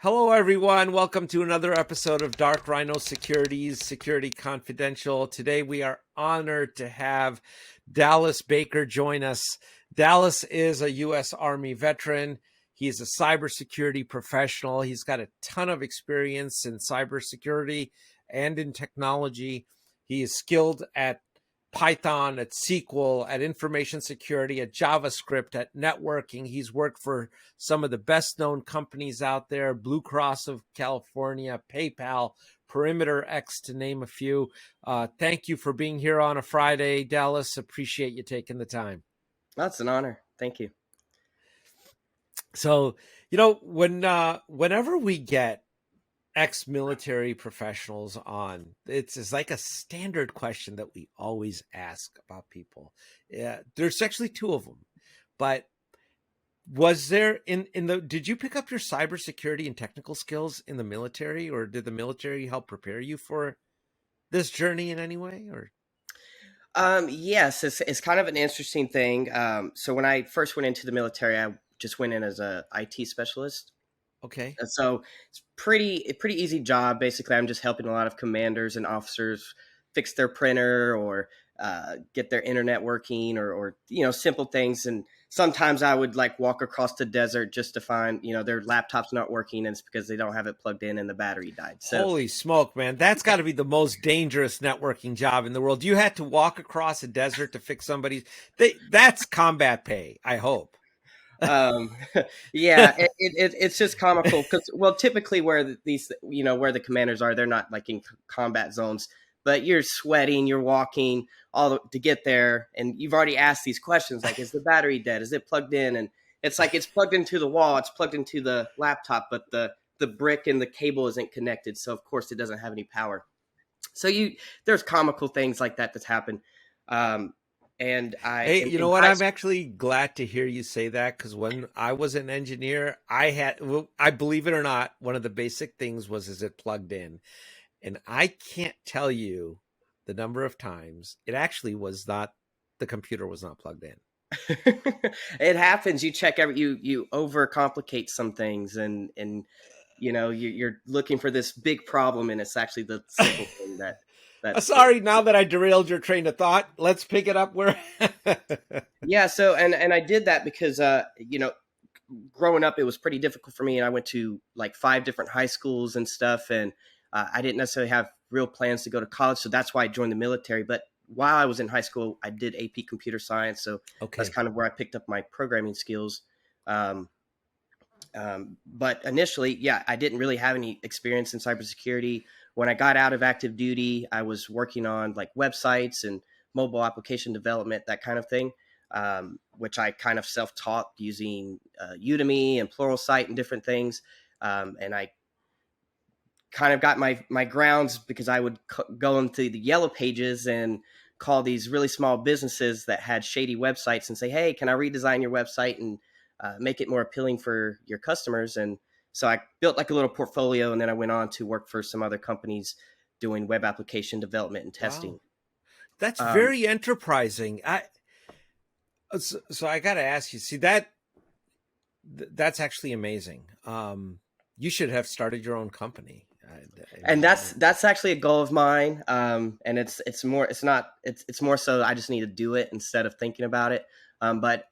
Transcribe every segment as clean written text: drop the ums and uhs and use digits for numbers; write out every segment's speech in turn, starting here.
Hello, everyone. Welcome to another episode of Dark Rhino Securities, Security Confidential. Today, we are honored to have Dallas Baker join us. Dallas is a U.S. Army veteran. He is a cybersecurity professional. He's got a ton of experience in cybersecurity and in technology. He is skilled at Python, at SQL, at information security, at JavaScript, at networking. He's worked for some of the best known companies out there, Blue Cross of California, PayPal, Perimeter X, to name a few. Thank you for being here on a Friday, Dallas. Appreciate you taking the time. That's an honor. Thank you. So, whenever we get ex-military professionals on, it's like a standard question that we always ask about people. Yeah, there's actually two of them, but was there did you pick up your cybersecurity and technical skills in the military, or did the military help prepare you for this journey in any way? Or Yes, it's kind of an interesting thing. So when I first went into the military, I just went in as a IT specialist. okay. So it's a pretty easy job. Basically, I'm just helping a lot of commanders and officers fix their printer or get their internet working or simple things. And sometimes I would like walk across the desert just to find their laptop's not working, and it's because they don't have it plugged in and the battery died. So Holy smoke, man, that's got to be the most dangerous networking job in the world. You had to walk across a desert to fix that's combat pay, I hope. um yeah, it's just comical because, well, typically where the commanders are, they're not like in combat zones, but you're sweating, you're walking to get there, and you've already asked these questions like, is the battery dead, is it plugged in? And it's like it's plugged into the wall, it's plugged into the laptop, but the brick and the cable isn't connected, so of course it doesn't have any power. So there's comical things like that that's happened. um and Hey, you know in what? high I'm actually glad to hear you say that, because when I was an engineer, I believe it or not, one of the basic things was, is it plugged in? And I can't tell you the number of times it actually was not, the computer was not plugged in. It happens. You check you overcomplicate some things, and you're looking for this big problem, and it's actually the simple thing that Sorry, now that I derailed your train of thought, let's pick it up where. yeah. So and I did that because growing up it was pretty difficult for me, and I went to like 5 different high schools and stuff, and I didn't necessarily have real plans to go to college, so that's why I joined the military. But while I was in high school, I did AP computer science, so that's Okay. kind of where I picked up my programming skills. Um, but initially, yeah, I didn't really have any experience in cybersecurity. When I got out of active duty, I was working on like websites and mobile application development, that kind of thing, which I kind of self-taught using Udemy and Pluralsight and different things. And I kind of got my grounds because I would go into the yellow pages and call these really small businesses that had shady websites and say, hey, can I redesign your website and make it more appealing for your customers? And so I built like a little portfolio, and then I went on to work for some other companies doing web application development and testing. Wow. That's Um, very enterprising. So I got to ask you, see that's actually amazing. You should have started your own company. I and mean, that's actually a goal of mine. And it's more so I just need to do it instead of thinking about it. But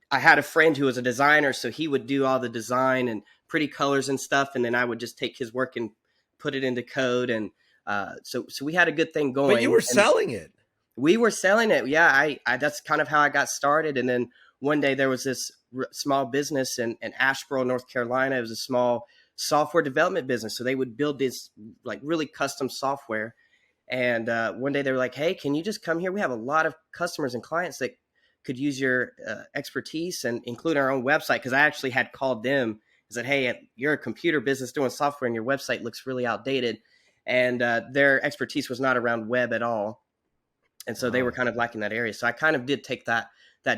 I had a friend who was a designer, so he would do all the design and pretty colors and stuff, and then I would just take his work and put it into code. And so we had a good thing but you going, were and selling it. we were selling it. Yeah, I that's kind of how I got started. And then one day there was this small business in Asheboro, North Carolina. It was a small software development business, so they would build this like really custom software. And one day they were like, hey, can you just come here? We have a lot of customers and clients that could use your expertise and include our own website. Because I actually had called them and said, hey, you're a computer business doing software and your website looks really outdated. And their expertise was not around web at all. And so they were Wow. kind of lacking that area. So I kind of did take that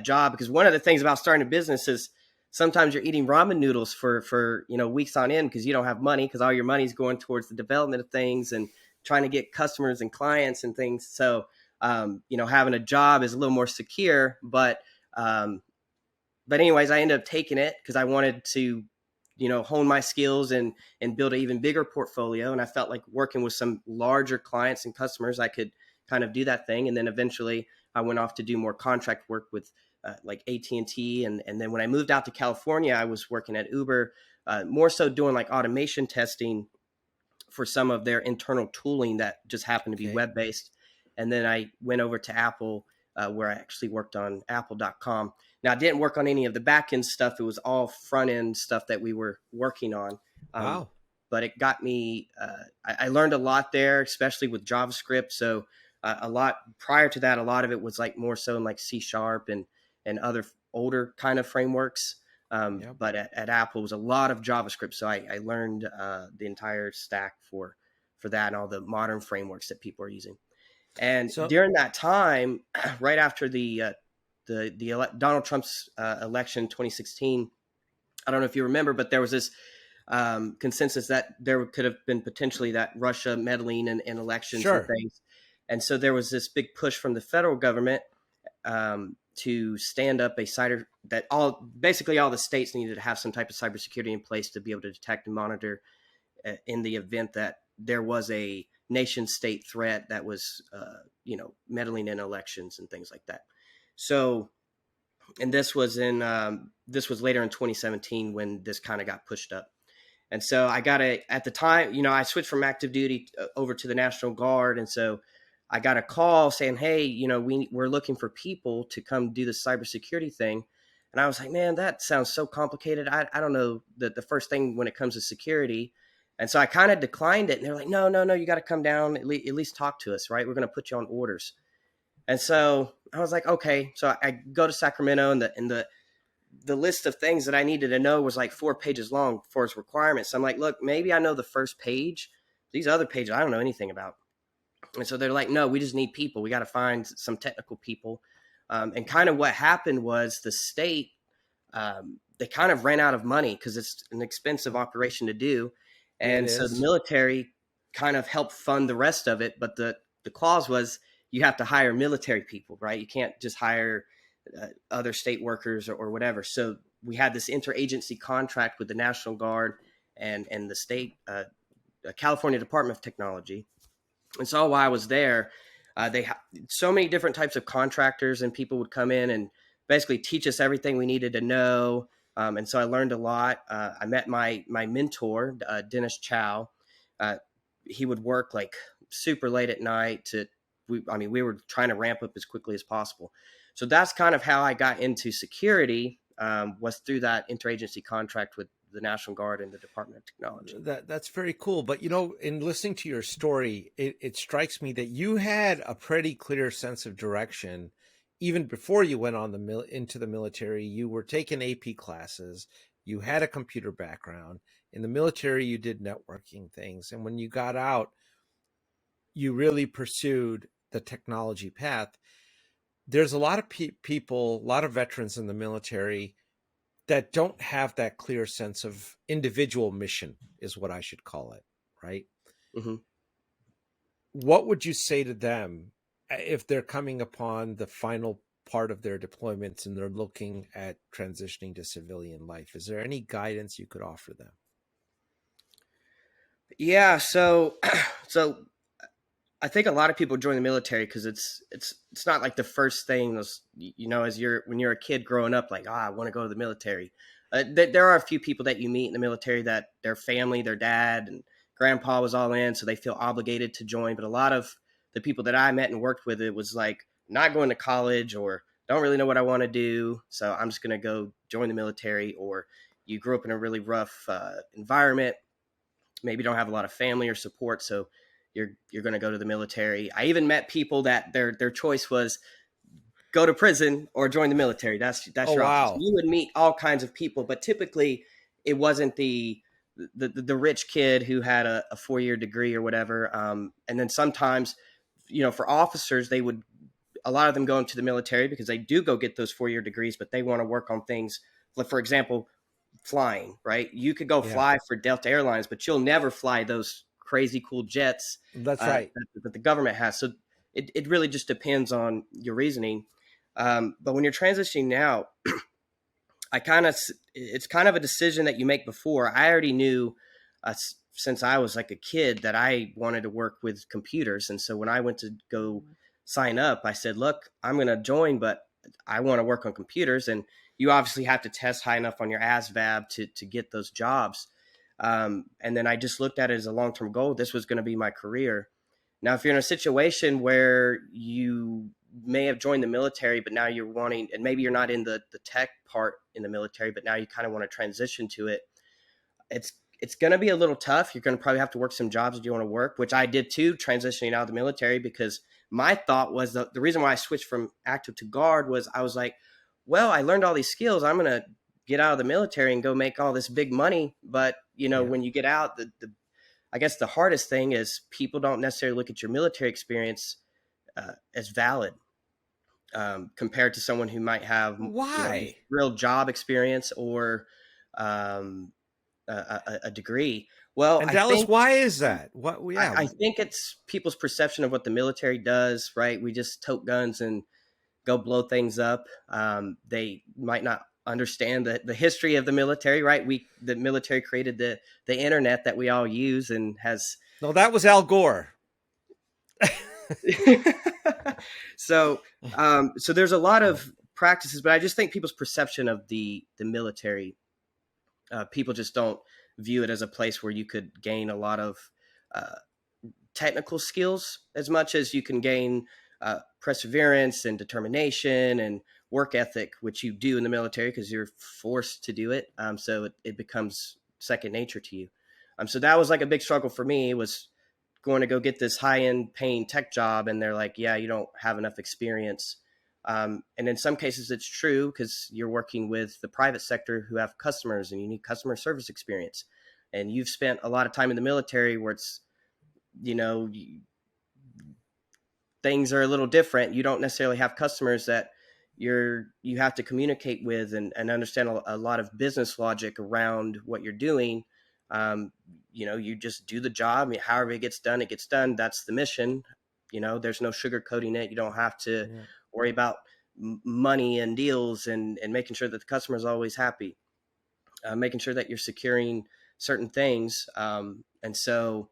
job, because one of the things about starting a business is sometimes you're eating ramen noodles for weeks on end because you don't have money, because all your money's going towards the development of things and trying to get customers and clients and things. So having a job is a little more secure. But anyways, I ended up taking it because I wanted to hone my skills and build an even bigger portfolio. And I felt like working with some larger clients and customers, I could kind of do that thing. And then eventually I went off to do more contract work with like AT&T. And then when I moved out to California, I was working at Uber, more so doing like automation testing for some of their internal tooling that just happened to be Okay. web based. And then I went over to Apple, where I actually worked on apple.com. Now, I didn't work on any of the back end stuff. It was all front end stuff that we were working on. Um, Wow. but it got me, I learned a lot there, especially with JavaScript. So a lot prior to that, a lot of it was like more so in like C# and other older kind of frameworks. Yep. But at Apple, it was a lot of JavaScript. So I learned the entire stack for that and all the modern frameworks that people are using. And So during that time, right after Donald Trump's election 2016, I don't know if you remember, but there was this consensus that there could have been potentially that Russia meddling in elections and sure. things. And so there was this big push from the federal government to stand up a cyber that basically all the states needed to have some type of cybersecurity in place to be able to detect and monitor in the event that there was a nation state threat that was meddling in elections and things like that. So, and this was later in 2017 when this kind of got pushed up. And so at the time, I switched from active duty over to the National Guard. And so I got a call saying, hey, we're looking for people to come do this cybersecurity thing. And I was like, man, that sounds so complicated. I don't know the first thing when it comes to security. And so I kind of declined it. And they're like, no, you got to come down, at least talk to us, right? We're going to put you on orders. And so I was like, okay. So I go to Sacramento, and the list of things that I needed to know was like 4 pages long for its requirements. So I'm like, look, maybe I know the first page. These other pages, I don't know anything about. And so they're like, no, we just need people. We got to find some technical people. And kind of what happened was the state, they kind of ran out of money because it's an expensive operation to do. It And so the is. military kind of helped fund the rest of it. But the clause was you have to hire military people, right? You can't just hire other state workers or whatever. So we had this interagency contract with the National Guard and the state, California Department of Technology. And so while I was there, they had so many different types of contractors, and people would come in and basically teach us everything we needed to know. And so I learned a lot. I met my mentor, Dennis Chow. He would work like super late at night we were trying to ramp up as quickly as possible. So that's kind of how I got into security, was through that interagency contract with the National Guard and the Department of Technology. That's very cool. But in listening to your story, it strikes me that you had a pretty clear sense of direction even before you went on into the military. You were taking AP classes. You had a computer background. In the military, you did networking things, and when you got out, you really pursued the technology path. There's a lot of people, a lot of veterans in the military that don't have that clear sense of individual mission, is what I should call it, right? Mm-hmm. What would you say to them if they're coming upon the final part of their deployments and they're looking at transitioning to civilian life? Is there any guidance you could offer them? Yeah, so I think a lot of people join the military because it's not like the first thing as when you're a kid growing up, like, I want to go to the military. There are a few people that you meet in the military that their family, their dad and grandpa was all in, so they feel obligated to join. But a lot of the people that I met and worked with, it was like not going to college or don't really know what I want to do, so I'm just going to go join the military. Or you grew up in a really rough environment, maybe don't have a lot of family or support, so you're going to go to the military. I even met people that their choice was go to prison or join the military. That's Oh, your options. wow. You would meet all kinds of people, but typically it wasn't the rich kid who had a 4-year degree or whatever. And then sometimes, for officers, a lot of them go into the military because they do go get those 4-year degrees, but they want to work on things. Like, for example, flying, right? You could go Yeah, fly for Delta Airlines, but you'll never fly those crazy cool jets that's right. that the government has. So it really just depends on your reasoning. But when you're transitioning now, it's kind of a decision that you make before. I already knew since I was like a kid that I wanted to work with computers. And so when I went to go sign up, I said, look, I'm going to join, but I want to work on computers. And you obviously have to test high enough on your ASVAB to get those jobs. And then I just looked at it as a long-term goal. This was going to be my career. Now, if you're in a situation where you may have joined the military, but now you're wanting, and maybe you're not in the tech part in the military, but now you kind of want to transition to it, it's going to be a little tough. You're going to probably have to work some jobs that you want to work, which I did too, transitioning out of the military, because my thought was the reason why I switched from active to guard was I was like, well, I learned all these skills. I'm going to get out of the military and go make all this big money. But, Yeah. when you get out, I guess the hardest thing is people don't necessarily look at your military experience as valid compared to someone who might have, just Why? real job experience or um, a degree. Well, And Dallas, why is that? What? Yeah. I think it's people's perception of what the military does, right? We just tote guns and go blow things up. They might not understand the history of the military, right? The military created the internet that we all use and has. No, that was Al Gore. so so there's a lot of practices, but I just think people's perception of the military, people just don't view it as a place where you could gain a lot of uh, technical skills as much as you can gain perseverance and determination and work ethic, which you do in the military because you're forced to do it. So it becomes second nature to you. So that was like a big struggle for me, was going to go get this high end paying tech job. And they're like, yeah, you don't have enough experience. And in some cases it's true because you're working with the private sector who have customers and you need customer service experience. And you've spent a lot of time in the military where it's, you know, things are a little different. You don't necessarily have customers that you have to communicate with and understand a lot of business logic around what you're doing. You just do the job. I mean, however it gets done, it gets done. That's the mission. There's no sugarcoating it. You don't have to Yeah. worry about money and deals and making sure that the customer is always happy, making sure that you're securing certain things. And so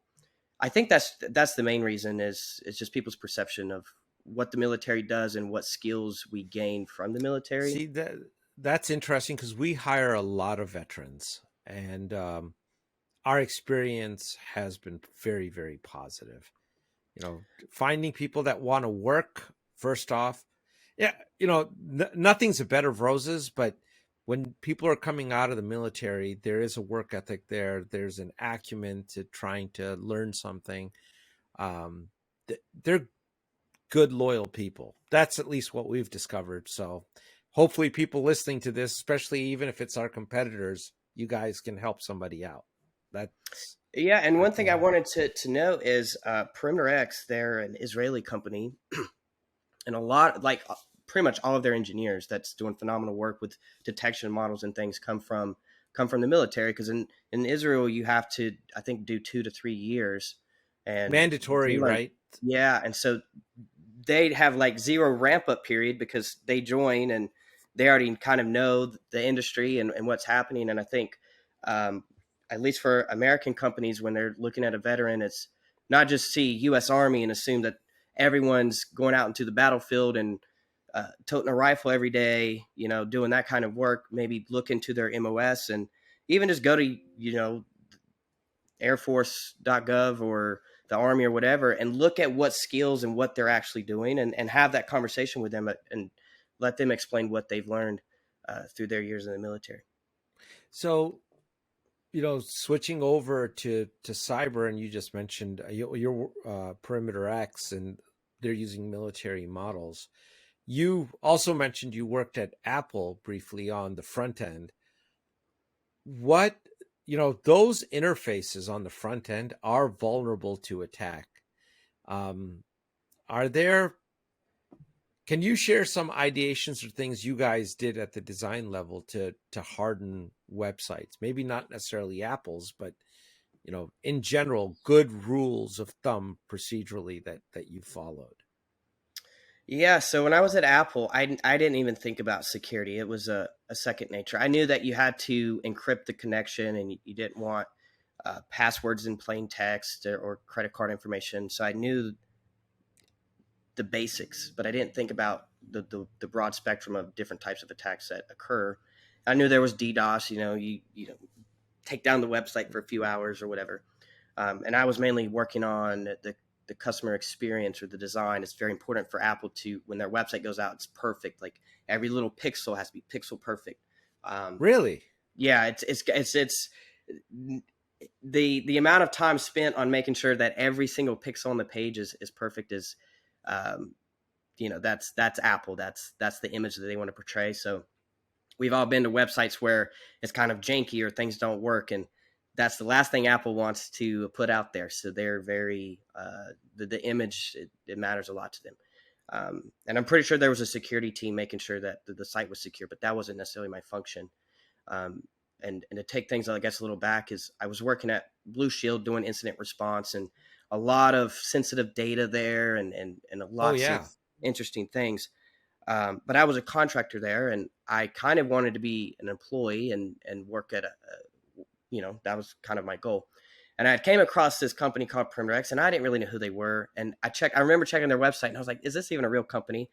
I think that's the main reason is it's just people's perception of what the military does and what skills we gain from the military. See, that's interesting because we hire a lot of veterans, and our experience has been very, very positive. Finding people that want to work, first off. Yeah, nothing's a bed of roses, but when people are coming out of the military, there is a work ethic there. There's an acumen to trying to learn something. Um, they're good, loyal people. That's at least what we've discovered. So hopefully people listening to this, especially even if it's our competitors, you guys can help somebody out. That's Yeah, and one thing I yeah. wanted to know is Perimeter X, they're an Israeli company, and pretty much all of their engineers that's doing phenomenal work with detection models and things come from the military, because in Israel you have to, I think, do 2 to 3 years, and they Mandatory, learn. right? Yeah, and so they have like zero ramp up period because they join and they already kind of know the industry and what's happening. And I think, um, at least for American companies, when they're looking at a veteran, it's not just see U.S. Army and assume that everyone's going out into the battlefield and toting a rifle every day, doing that kind of work. Maybe look into their MOS and even just go to, airforce.gov or the Army or whatever, and look at what skills and what they're actually doing, and have that conversation with them and let them explain what they've learned through their years in the military. So, switching over to cyber, and you just mentioned your Perimeter X, and they're using military models. You also mentioned you worked at Apple briefly on the front end. What, those interfaces on the front end are vulnerable to attack. Um, are there, can you share some ideations or things you guys did at the design level to harden websites? Maybe not necessarily Apple's, but in general, good rules of thumb procedurally that you followed. Yeah, so when I was at Apple, I didn't even think about security. It was a second nature. I knew that you had to encrypt the connection, and you didn't want passwords in plain text or credit card information. So I knew the basics, but I didn't think about the broad spectrum of different types of attacks that occur. I knew there was DDoS. You know, take down the website for a few hours or whatever. And I was mainly working on the customer experience or the design. It's very important for Apple to, when their website goes out, it's perfect. Like every little pixel has to be pixel perfect. Um, Really? yeah, it's the amount of time spent on making sure that every single pixel on the page is perfect is, um, that's Apple. That's the image that they want to portray. So we've all been to websites where it's kind of janky or things don't work, and that's the last thing Apple wants to put out there. So they're very the image, it matters a lot to them. And I'm pretty sure there was a security team making sure that the site was secure, but that wasn't necessarily my function. um, and to take things, I guess, a little back, is I was working at Blue Shield doing incident response, and a lot of sensitive data there, and Oh lots of yeah. interesting things. But I was a contractor there, and I kind of wanted to be an employee and work at that was kind of my goal. And I came across this company called Primrex, and I didn't really know who they were. And I remember checking their website, and I was like, "Is this even a real company?"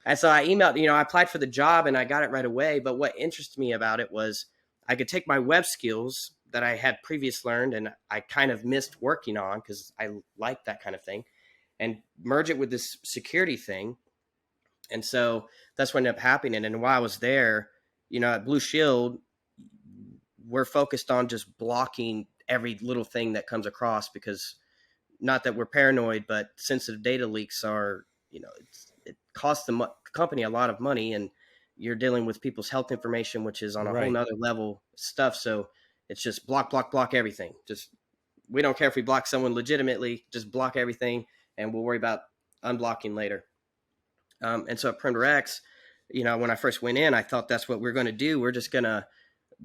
And so I emailed, I applied for the job, and I got it right away. But what interested me about it was I could take my web skills that I had previously learned, and I kind of missed working on because I like that kind of thing, and merge it with this security thing. And so that's what ended up happening. And while I was there, at Blue Shield, we're focused on just blocking every little thing that comes across, because not that we're paranoid, but sensitive data leaks are, it costs the company a lot of money, and you're dealing with people's health information, which is on a whole Right. nother level stuff. So it's just block, block, block everything. Just, we don't care if we block someone legitimately, just block everything, and we'll worry about unblocking later. And so at Perimeter X, when I first went in, I thought that's what we're going to do. We're just going to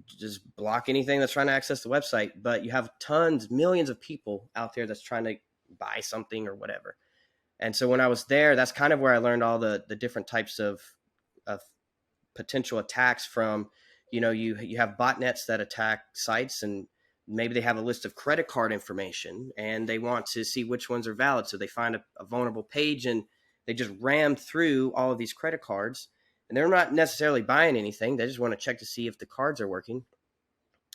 just block anything that's trying to access the website. But you have tons, millions of people out there that's trying to buy something or whatever. And so when I was there, that's kind of where I learned all the different types of potential attacks from. You have botnets that attack sites, and maybe they have a list of credit card information, and they want to see which ones are valid. So they find a vulnerable page, and they just ram through all of these credit cards, and they're not necessarily buying anything. They just want to check to see if the cards are working.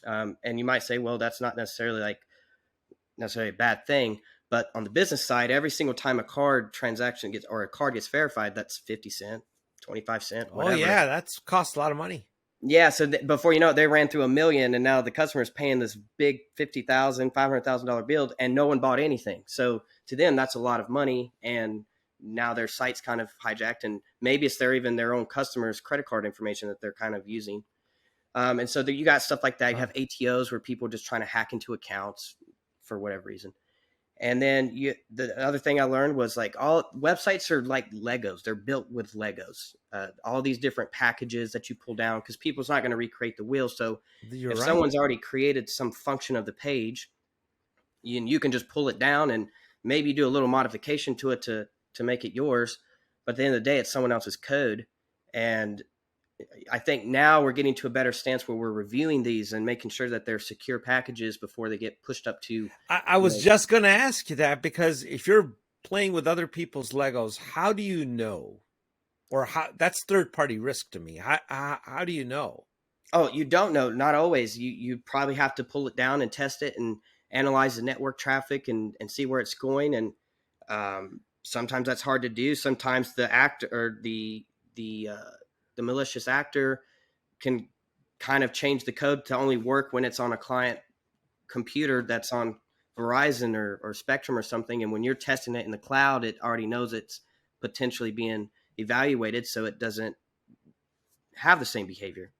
And you might say, well, that's not necessarily a bad thing. But on the business side, every single time a card transaction gets, or a card gets verified, that's 50 cents, 25 cents, Oh whatever. yeah, that's cost a lot of money. Yeah. So before you know it, they ran through a million, and now the customer is paying this big $50,000, $500,000 bill, and no one bought anything. So to them, that's a lot of money. And now their site's kind of hijacked, and maybe it's even their own customers' credit card information that they're kind of using. And so you got stuff like that. You Huh. have ATOs where people are just trying to hack into accounts for whatever reason. And then the other thing I learned was, like, all websites are like Legos. They're built with Legos. All these different packages that you pull down, because people's not going to recreate the wheel. So You're if right. someone's already created some function of the page, you can just pull it down and maybe do a little modification to it to make it yours. But at the end of the day, it's someone else's code. And I think now we're getting to a better stance where we're reviewing these and making sure that they're secure packages before they get pushed up to, I you was know, just going to ask you that, because if you're playing with other people's Legos, how do you know? Or how, that's third party risk to me. How do you know? oh, you don't know. Not always. You probably have to pull it down and test it and analyze the network traffic and see where it's going. And sometimes that's hard to do. Sometimes the actor or the uh, the malicious actor can kind of change the code to only work when it's on a client computer that's on Verizon or Spectrum or something. And when you're testing it in the cloud, it already knows it's potentially being evaluated, so it doesn't have the same behavior.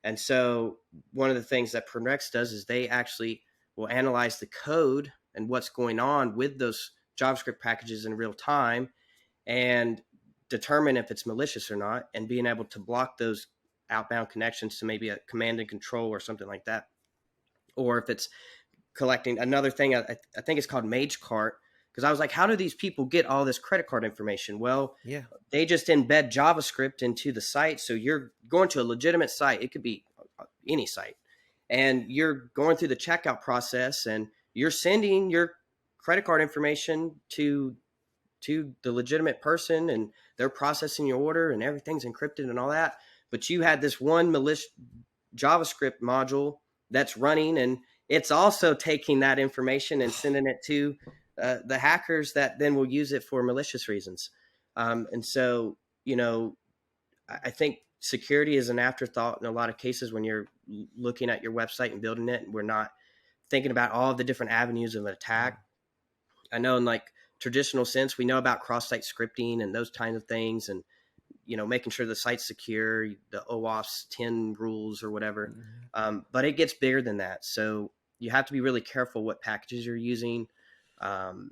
And so one of the things that Primrex does is they actually will analyze the code and what's going on with those JavaScript packages in real time, and determine if it's malicious or not, and being able to block those outbound connections to maybe a command and control or something like that. Or if it's collecting another thing, I think it's called Mage Cart, because I was like, how do these people get all this credit card information? Well, Yeah. they just embed JavaScript into the site. So you're going to a legitimate site. It could be any site. And you're going through the checkout process and you're sending your credit card information to the legitimate person, and they're processing your order and everything's encrypted and all that. But you had this one malicious JavaScript module that's running, and it's also taking that information and sending it to the hackers that then will use it for malicious reasons. And so, I think security is an afterthought in a lot of cases when you're looking at your website and building it, and we're not thinking about all of the different avenues of an attack. I know in like traditional sense, we know about cross-site scripting and those kinds of things, and making sure the site's secure, the OAuth's 10 rules or whatever. But it gets bigger than that. So you have to be really careful what packages you're using. And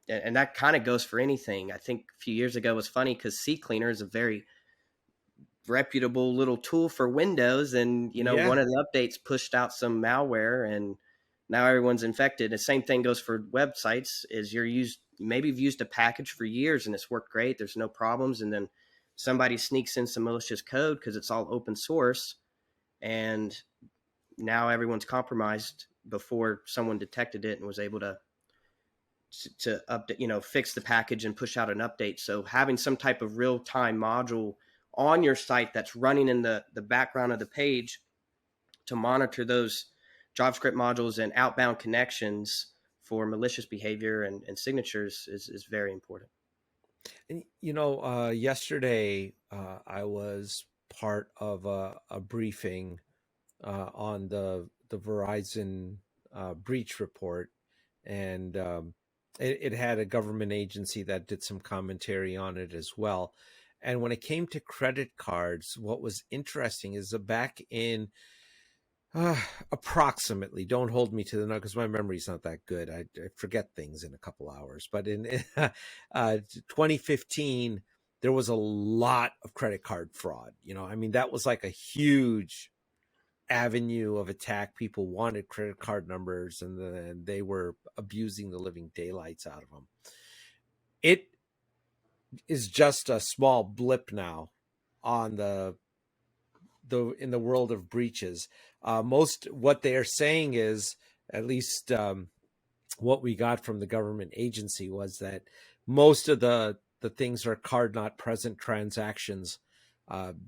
that kind of goes for anything. I think a few years ago was funny because CCleaner is a very reputable little tool for Windows, and Yeah. one of the updates pushed out some malware, and now everyone's infected. The same thing goes for websites. Is maybe you've used a package for years and it's worked great, there's no problems, and then somebody sneaks in some malicious code because it's all open source, and now everyone's compromised before someone detected it and was able to update, fix the package and push out an update. So having some type of real-time module on your site that's running in the background of the page to monitor those JavaScript modules and outbound connections for malicious behavior and signatures is very important. And, yesterday I was part of a briefing on the Verizon breach report, and it had a government agency that did some commentary on it as well. And when it came to credit cards, what was interesting is that back in approximately, don't hold me to the number because my memory's not that good. I forget things in a couple hours. But in 2015, there was a lot of credit card fraud. I mean, that was like a huge avenue of attack. People wanted credit card numbers, and then they were abusing the living daylights out of them. It is just a small blip now on the in the world of breaches. Most what they are saying is, at least what we got from the government agency, was that most of the things are card not present transactions.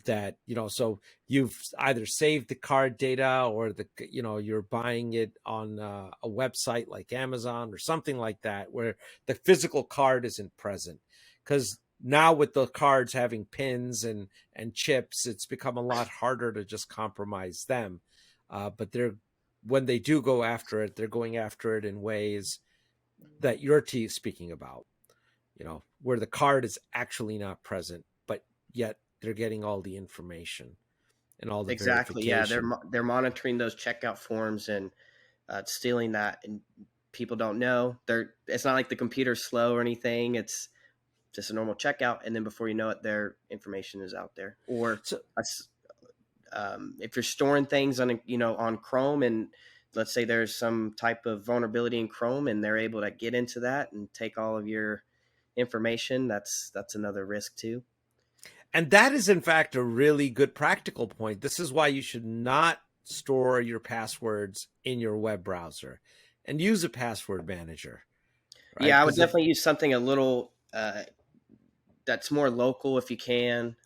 That so you've either saved the card data, or you're buying it on a website like Amazon or something like that, where the physical card isn't present. Because now with the cards having pins and chips, it's become a lot harder to just compromise them. But when they do go after it, they're going after it in ways that you're speaking about, where the card is actually not present, but yet they're getting all the information and all the Exactly. Yeah, verification. they're monitoring those checkout forms and stealing that, and people don't know. It's not like the computer's slow or anything. It's just a normal checkout, and then before you know it, their information is out there. Or So if you're storing things on Chrome, and let's say there's some type of vulnerability in Chrome, and they're able to get into that and take all of your information, that's another risk too. And that is, in fact, a really good practical point. This is why you should not store your passwords in your web browser, and use a password manager, right? Yeah, I would Because if definitely use something a little that's more local if you can,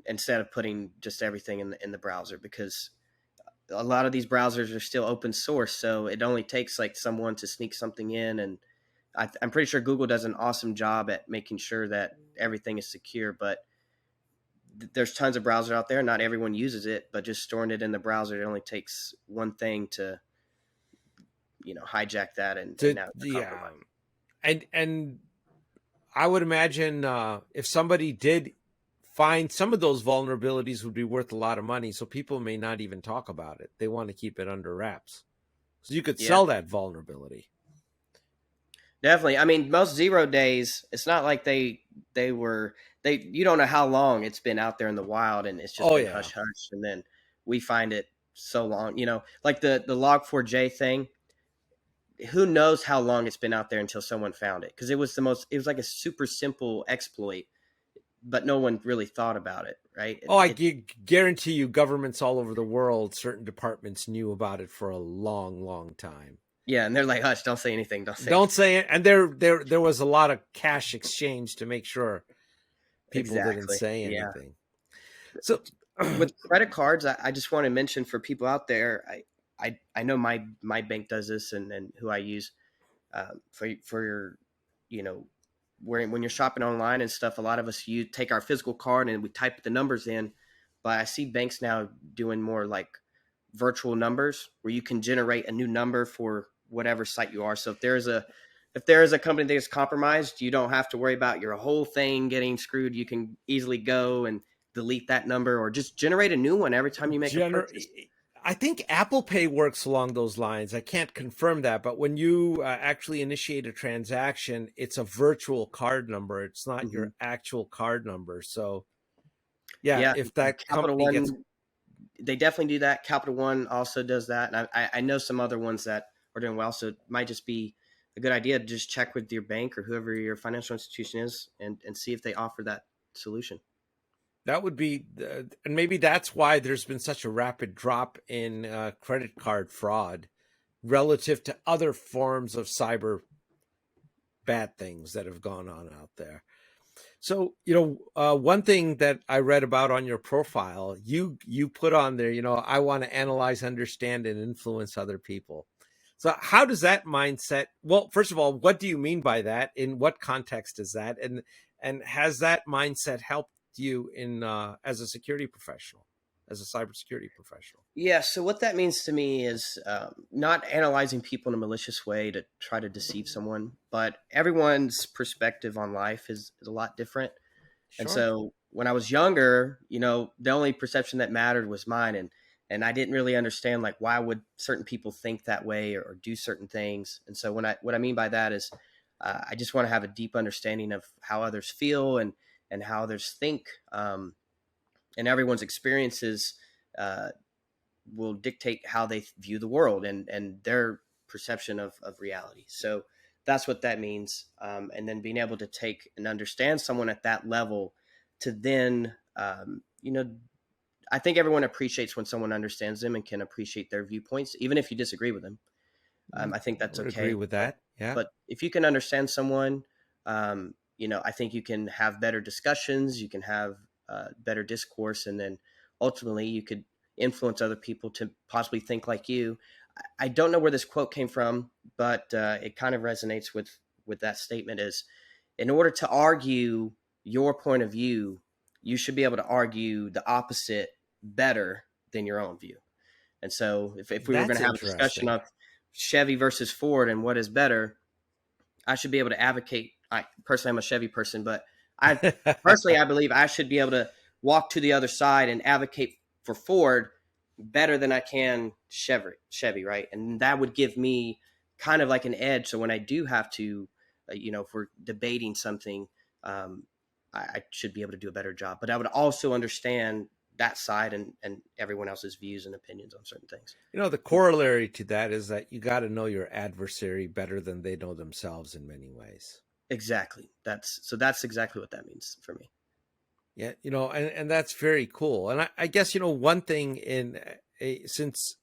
instead of putting just everything in the browser, because a lot of these browsers are still open source, so it only takes like someone to sneak something in, and I'm pretty sure Google does an awesome job at making sure that everything is secure. But there's tons of browser out there. Not everyone uses it, but just storing it in the browser, it only takes one thing to hijack that, and now it's a yeah, compromise. and I would imagine if somebody did find some of those vulnerabilities, would be worth a lot of money. So people may not even talk about it. They want to keep it under wraps. So you could Yeah, sell that vulnerability. definitely. I mean, most 0 days, it's not like you don't know how long it's been out there in the wild, and it's just Oh been yeah. hush hush, and then we find it so long. Like the Log4j thing. who knows how long it's been out there until someone found it, because it was like a super simple exploit, but no one really thought about it, right? Oh, I guarantee you, governments all over the world, certain departments knew about it for a long, long time. Yeah, and they're like, hush, don't say anything, don't say Don't anything. say it. And there was a lot of cash exchange to make sure people didn't Exactly. say Yeah. anything. So, With credit cards, I just want to mention for people out there, I know my bank does this, and who I use for your, you know, when you're shopping online and stuff. A lot of us, you take our physical card and we type the numbers in, but I see banks now doing more like virtual numbers where you can generate a new number for whatever site you are. So if there is a company that is compromised, you don't have to worry about your whole thing getting screwed. You can easily go and delete that number or just generate a new one every time you make a gener- purchase. I think Apple Pay works along those lines. I can't confirm that, but when you actually initiate a transaction, it's a virtual card number. It's not Mm-hmm. your actual card number. So, yeah, Yeah, if that Capital company gets One, they definitely do that. Capital One also does that, and I know some other ones that are doing well. So it might just be a good idea to just check with your bank or whoever your financial institution is, and see if they offer that solution. that would be, and maybe that's why there's been such a rapid drop in credit card fraud relative to other forms of cyber bad things that have gone on out there. So, one thing that I read about on your profile, you put on there, I want to analyze, understand, and influence other people. So, how does that mindset? Well, first of all, what do you mean by that? In what context is that? And has that mindset helped you in as a security professional, as a cybersecurity professional? Yeah. So what that means to me is not analyzing people in a malicious way to try to deceive someone, but everyone's perspective on life is a lot different. And Sure. so when I was younger, the only perception that mattered was mine, and I didn't really understand like why would certain people think that way or do certain things. And so what I mean by that is I just want to have a deep understanding of how others feel and how others think, and everyone's experiences uh, will dictate how they view the world and their perception of reality. So that's what that means. And then being able to take and understand someone at that level to then, I think everyone appreciates when someone understands them and can appreciate their viewpoints, even if you disagree with them. I think I that's would agree okay. with But that. Yeah. but if you can understand someone, I think you can have better discussions. You can have better discourse, and then ultimately you could influence other people to possibly think like you. I don't know where this quote came from, but it kind of resonates with that statement. Is in order to argue your point of view, you should be able to argue the opposite better than your own view. And so if we were going That's to have a discussion interesting. of Chevy versus Ford and what is better, I should be able to advocate. I personally, I'm a Chevy person, but I personally, I believe I should be able to walk to the other side and advocate for Ford better than I can Chevy, right? And that would give me kind of like an edge. So when I do have to, if we're debating something, um, I should be able to do a better job. But I would also understand that side and everyone else's views and opinions on certain things. The corollary to that is that you got to know your adversary better than they know themselves in many ways. Exactly. That's exactly what that means for me. Yeah, and that's very cool. And I guess, one thing since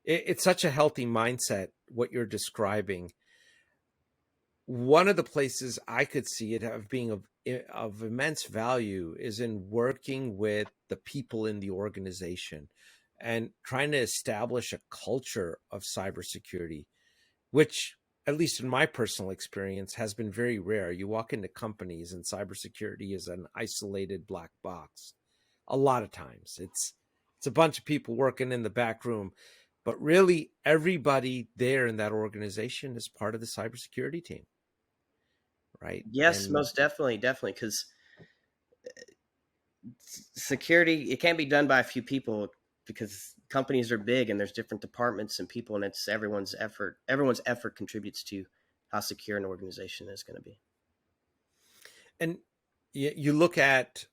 it's such a healthy mindset, what you're describing, one of the places I could see it of being of immense value is in working with the people in the organization and trying to establish a culture of cybersecurity, which, at least in my personal experience, has been very rare. You walk into companies and cybersecurity is an isolated black box. A lot of times, it's a bunch of people working in the back room, but really everybody there in that organization is part of the cybersecurity team, right? Yes, And most definitely, definitely, because security, it can't be done by a few people because companies are big and there's different departments and people, and it's everyone's effort. Everyone's effort contributes to how secure an organization is going to be. and you look at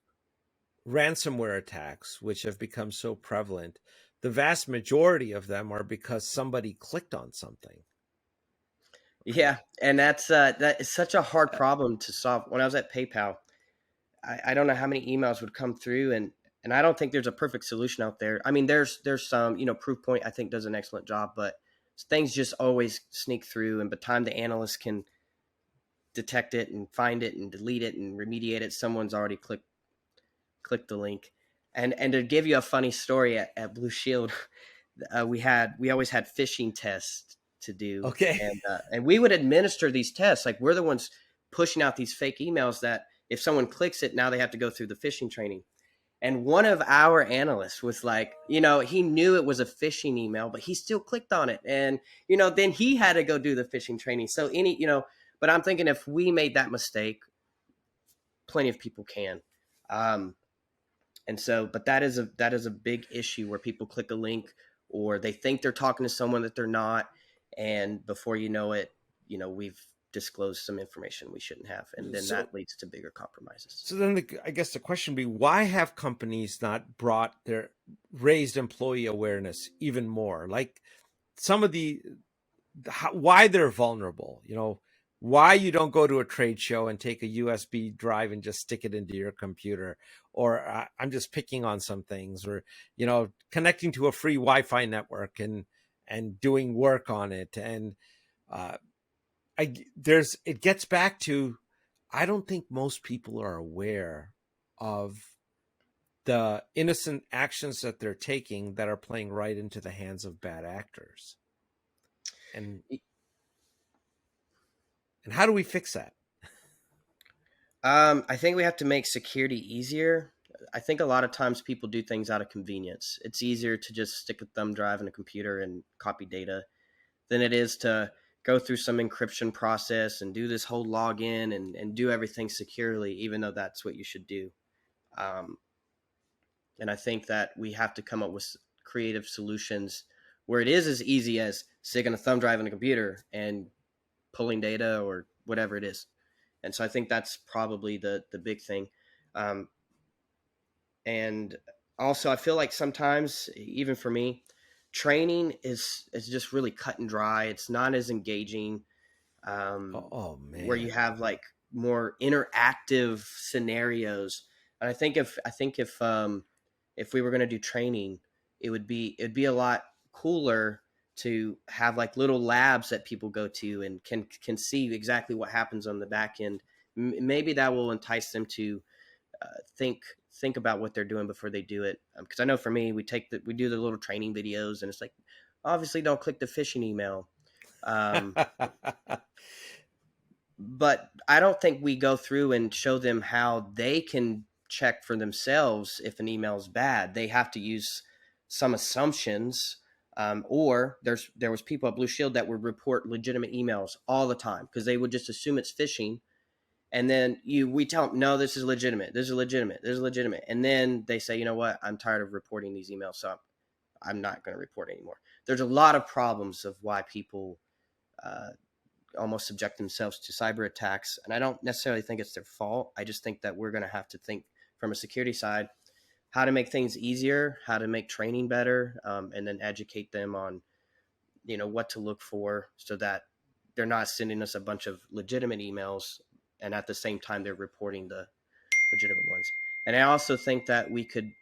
ransomware attacks, which have become so prevalent. The vast majority of them are because somebody clicked on something, Yeah, and that is such a hard problem to solve. When I was at PayPal, I don't know how many emails would come through, and I don't think there's a perfect solution out there. I mean, there's some, Proofpoint I think does an excellent job, but things just always sneak through, and by the time the analyst can detect it and find it and delete it and remediate it, someone's already clicked the link. And to give you a funny story at Blue Shield, we always had phishing tests to do, Okay. and we would administer these tests. Like, we're the ones pushing out these fake emails that if someone clicks it, now they have to go through the phishing training. And one of our analysts was like, he knew it was a phishing email, but he still clicked on it. And, then he had to go do the phishing training. So but I'm thinking if we made that mistake, plenty of people can. Um, and so, but that is a big issue where people click a link or they think they're talking to someone that they're not. And before you know it, we've disclosed some information we shouldn't have. And then So that leads to bigger compromises. so then I guess the question would be, why have companies not brought their raised employee awareness even more? Like some of why they're vulnerable, why you don't go to a trade show and take a USB drive and just stick it into your computer, or I'm just picking on some things, or, connecting to a free Wi-Fi network and doing work on it. And uh, it gets back to, I don't think most people are aware of the innocent actions that they're taking that are playing right into the hands of bad actors. And how do we fix that? I think we have to make security easier. I think a lot of times people do things out of convenience. It's easier to just stick a thumb drive in a computer and copy data than it is to go through some encryption process and do this whole login and do everything securely, even though that's what you should do. Um, and I think that we have to come up with creative solutions where it is as easy as sticking a thumb drive in a computer and pulling data or whatever it is. And so I think that's probably the big thing. Um, and also, I feel like sometimes, even for me, training is just really cut and dry. It's not as engaging, Oh where you man. have like more interactive scenarios. And I think if we were going to do training, it'd be a lot cooler to have like little labs that people go to and can see exactly what happens on the back end. Maybe that will entice them to uh, think think about what they're doing before they do it. Because I know for me, we do the little training videos, and it's like, obviously don't click the phishing email. Um, but I don't think we go through and show them how they can check for themselves if an email is bad. They have to use some assumptions, or there was people at Blue Shield that would report legitimate emails all the time because they would just assume it's phishing, and then we tell them, no, this is legitimate, this is legitimate, this is legitimate, and then they say, you know what, I'm tired of reporting these emails, so I'm not going to report anymore. There's a lot of problems of why people uh, almost subject themselves to cyber attacks. And I don't necessarily think it's their fault. I just think that we're going to have to think from a security side how to make things easier, how to make training better, and then educate them on what to look for so that they're not sending us a bunch of legitimate emails and at the same time they're reporting the legitimate ones. And I also think that we could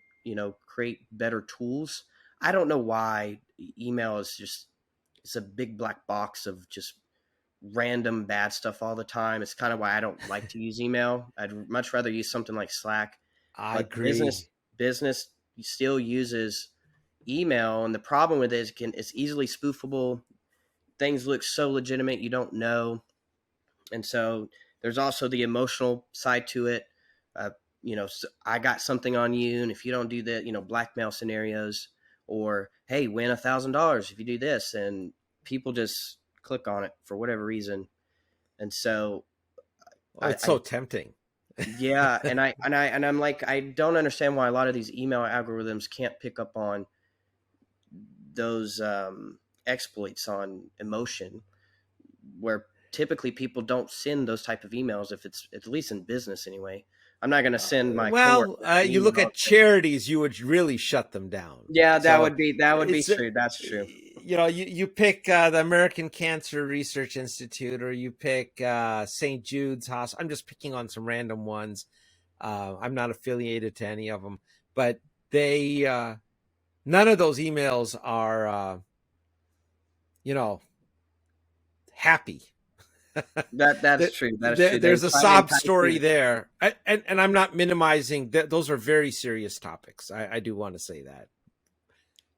create better tools. I don't know why email is just it's a big black box of just random bad stuff all the time. It's kind of why I don't like to use email. I'd much rather use something like Slack. I But agree. business still uses email, and the problem with it is it's easily spoofable. Things look so legitimate you don't know, and so there's also the emotional side to it. Uh, so I got something on you, and if you don't do that, blackmail scenarios, or hey, win $1,000 if you do this, and people just click on it for whatever reason. And so Oh, I, it's I so tempting. yeah, and I'm like, I don't understand why a lot of these email algorithms can't pick up on those exploits on emotion, where typically people don't send those type of emails if it's at least in business anyway. I'm not going to send my coworker an You email look at saying, charities, you would really shut them down. yeah, that So would be it's true. That's true. you pick the American Cancer Research Institute, or you pick St. Jude's Hospital. I'm just picking on some random ones. I'm not affiliated to any of them, but they none of those emails are happy. That's true. That's true. They There's a try to sob entice story you. there, and I'm not minimizing that. Those are very serious topics. I do want to say that.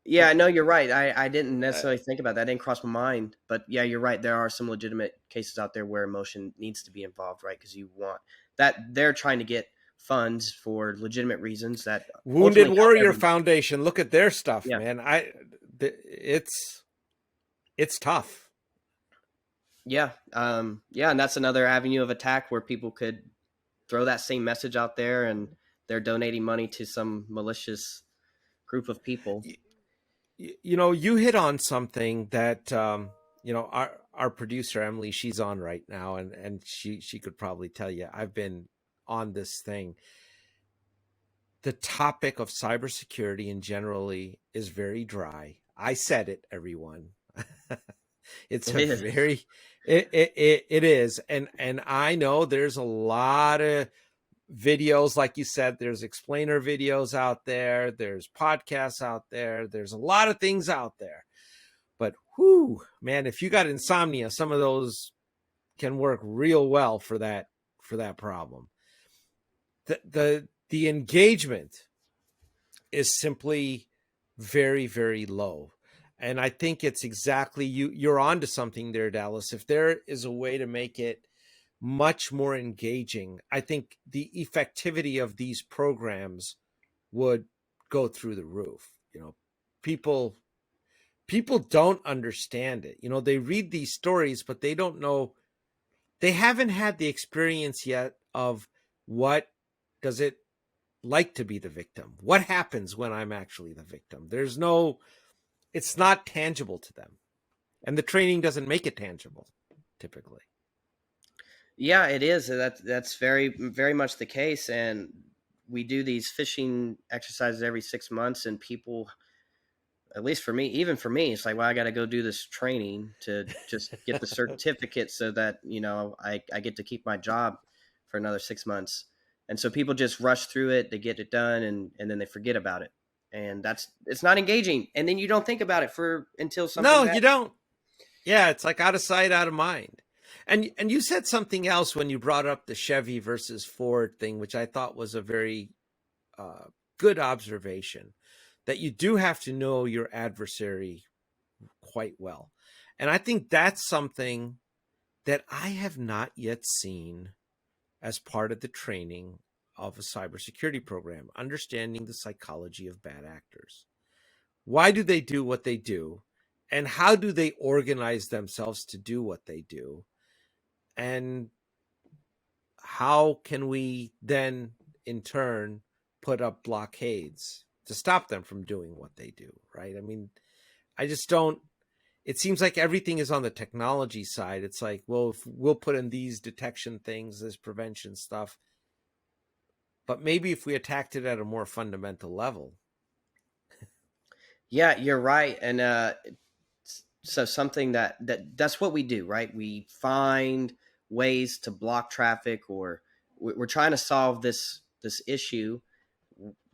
Yeah, But no, you're right. I didn't uh, necessarily think about that. That didn't cross my mind. But yeah, you're right. There are some legitimate cases out there where emotion needs to be involved, right? Because you want that they're trying to get funds for legitimate reasons that Wounded ultimately help Warrior everyone. Foundation, look at their stuff, Yeah. man. It's tough. Yeah. Yeah. And that's another avenue of attack where people could throw that same message out there and they're donating money to some malicious group of people. You hit on something that our producer Emily, she's on right now, and she could probably tell you. I've been on this thing. The topic of cybersecurity in generally is very dry. I said it, everyone. It's It a is. very it is, and I know there's a lot of videos, like you said. There's explainer videos out there. There's podcasts out there. There's a lot of things out there. But whoo, man, if you got insomnia, some of those can work real well for that problem. The engagement is simply very, very low. And I think it's exactly you're onto something there, Dallas. If there is a way to make it much more engaging, I think the effectivity of these programs would go through the roof. People people don't understand it. They read these stories, but they don't know, they haven't had the experience yet of what does it like to be the victim? What happens when I'm actually the victim? It's not tangible to them. And the training doesn't make it tangible typically. Yeah, it is. That's very very much the case. And we do these phishing exercises every 6 months, and people, at least for me, even for me, it's like, well, I got to go do this training to just get the certificate so that I get to keep my job for another 6 months. And so people just rush through it, they get it done, and then they forget about it. And it's not engaging. And then you don't think about it for until something No, bad. you don't. Yeah, it's like out of sight, out of mind. And you said something else when you brought up the Chevy versus Ford thing, which I thought was a very uh, good observation, that you do have to know your adversary quite well. And I think that's something that I have not yet seen as part of the training of a cybersecurity program, understanding the psychology of bad actors. Why do they do what they do? And how do they organize themselves to do what they do? And how can we then, in turn, put up blockades to stop them from doing what they do? Right? I mean, I just don't. It seems like everything is on the technology side. It's like, well, if we'll put in these detection things, this prevention stuff, but maybe if we attacked it at a more fundamental level. Yeah, you're right. And so something that's what we do, right? We find ways to block traffic, or we're trying to solve this issue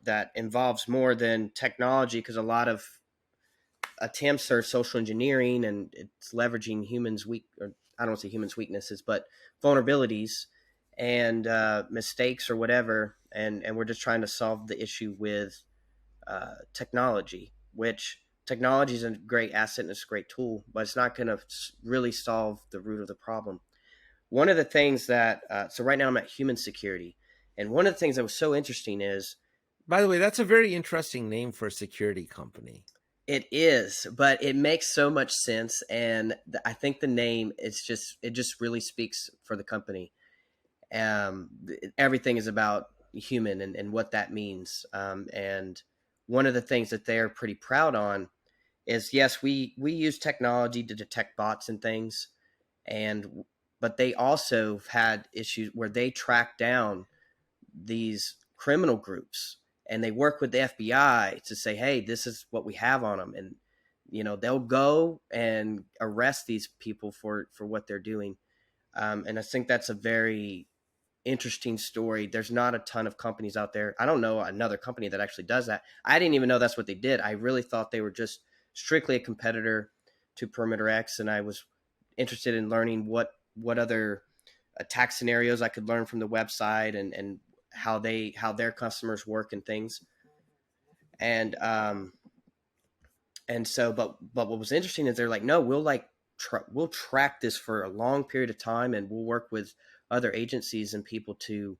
that involves more than technology, because a lot of attempts are social engineering, and it's leveraging humans weak, or I don't want to say humans weaknesses, but vulnerabilities and mistakes or whatever, and we're just trying to solve the issue with technology, which technology is a great asset and it's a great tool, but it's not going to really solve the root of the problem. One of the things that, so right now I'm at human security. And one of the things that was so interesting is, By the way, that's a very interesting name for a security company. it is, but it makes so much sense. And I think the name, it just really speaks for the company. Um, Everything is about human and what that means. And one of the things that they're pretty proud on is, yes, we use technology to detect bots and things, and but they also had issues where they track down these criminal groups, and they work with the FBI to say, hey, this is what we have on them. And they'll go and arrest these people for what they're doing. And I think that's a very interesting story. There's not a ton of companies out there. I don't know another company that actually does that. I didn't even know that's what they did. I really thought they were just strictly a competitor to Perimeter X, and I was interested in learning what other attack scenarios I could learn from the website, and how their customers work and things. And so, but what was interesting is they're like, no, we'll track this for a long period of time, and we'll work with other agencies and people to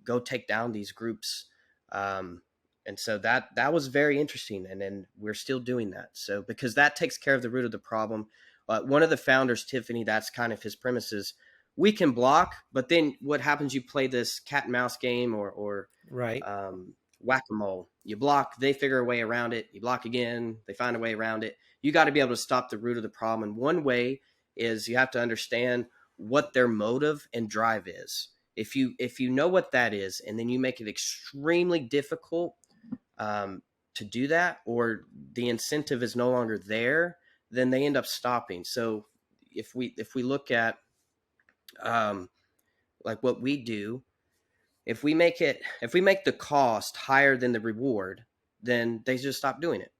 go take down these groups. Um, and so that was very interesting, and then we're still doing that. So because that takes care of the root of the problem. One of the founders, Tiffany, that's kind of his premises. We can block, but then what happens? You play this cat and mouse game, or Right. whack-a-mole. You block, they figure a way around it. You block again, they find a way around it. You got to be able to stop the root of the problem. And one way is you have to understand what their motive and drive is. If you know what that is, and then you make it extremely difficult to do that, or the incentive is no longer there, then they end up stopping. So if we look at like what we do, if we make the cost higher than the reward, then they just stop doing it,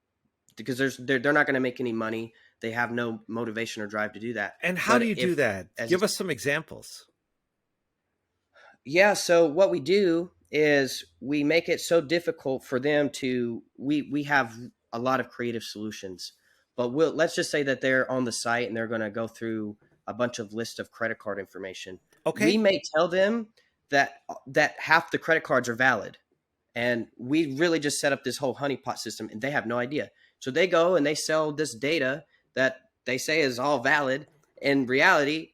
because they're not going to make any money. They have no motivation or drive to do that. And how do But you do if that? as Give us some examples. Yeah, so what we do is we make it so difficult for them to we have a lot of creative solutions. But let's just say that they're on the site and they're going to go through a bunch of list of credit card information. We Okay. may tell them that half the credit cards are valid, and we really just set up this whole honeypot system, and they have no idea. So they go and they sell this data that they say is all valid. In reality,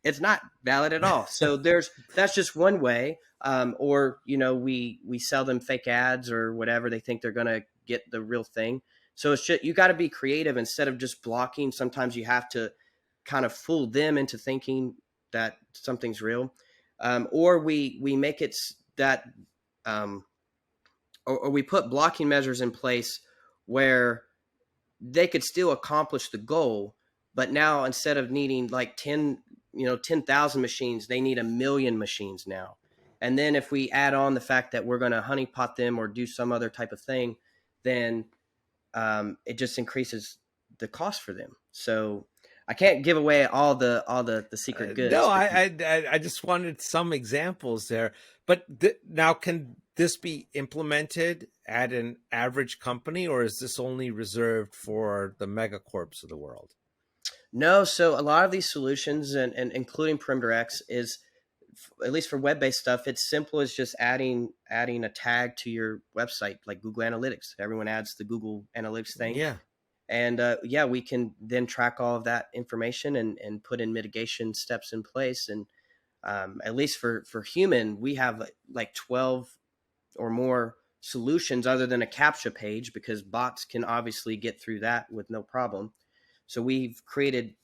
it's not valid at all. So that's just one way. Or we sell them fake ads or whatever. They think they're going to get the real thing. So it's just, you got to be creative instead of just blocking. Sometimes you have to kind of fool them into thinking that something's real. Or we make it that or we put blocking measures in place where they could still accomplish the goal, but now instead of needing like 10,000 machines, they need 1,000,000 machines now. And then if we add on the fact that we're going to honeypot them or do some other type of thing, then it just increases the cost for them. So I can't give away all the secret No, goods, because I just wanted some examples there. But now, can this be implemented at an average company, or is this only reserved for the megacorps of the world? no. So a lot of these solutions, and including Perimeter X, is at least for web-based stuff, it's simple as just adding a tag to your website, like Google Analytics. Everyone adds the Google Analytics thing, Yeah. and yeah, we can then track all of that information and put in mitigation steps in place. And at least for human, we have like 12 or more solutions other than a captcha page, because bots can obviously get through that with no problem. So we've created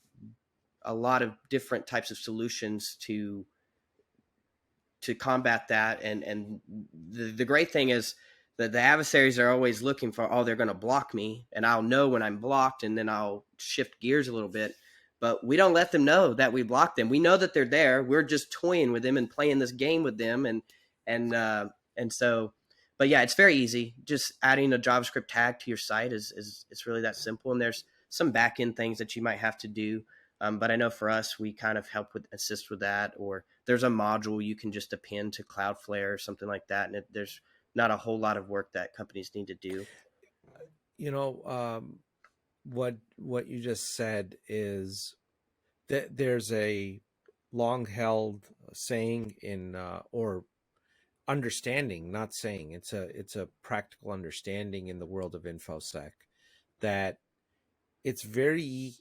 a lot of different types of solutions to combat that. And the great thing is that the adversaries are always looking for, oh, they're going to block me, and I'll know when I'm blocked, and then I'll shift gears a little bit. But we don't let them know that we blocked them. We know that they're there. We're just toying with them and playing this game with them. And so, but yeah, it's very easy. Just adding a JavaScript tag to your site is it's really that simple. And there's some back end things that you might have to do. But I know for us, we kind of assist with that. Or there's a module you can just append to Cloudflare or something like that. And there's not a whole lot of work that companies need to do. You know, what you just said is that there's a long held saying in or understanding, not saying, it's a practical understanding in the world of infosec, that it's very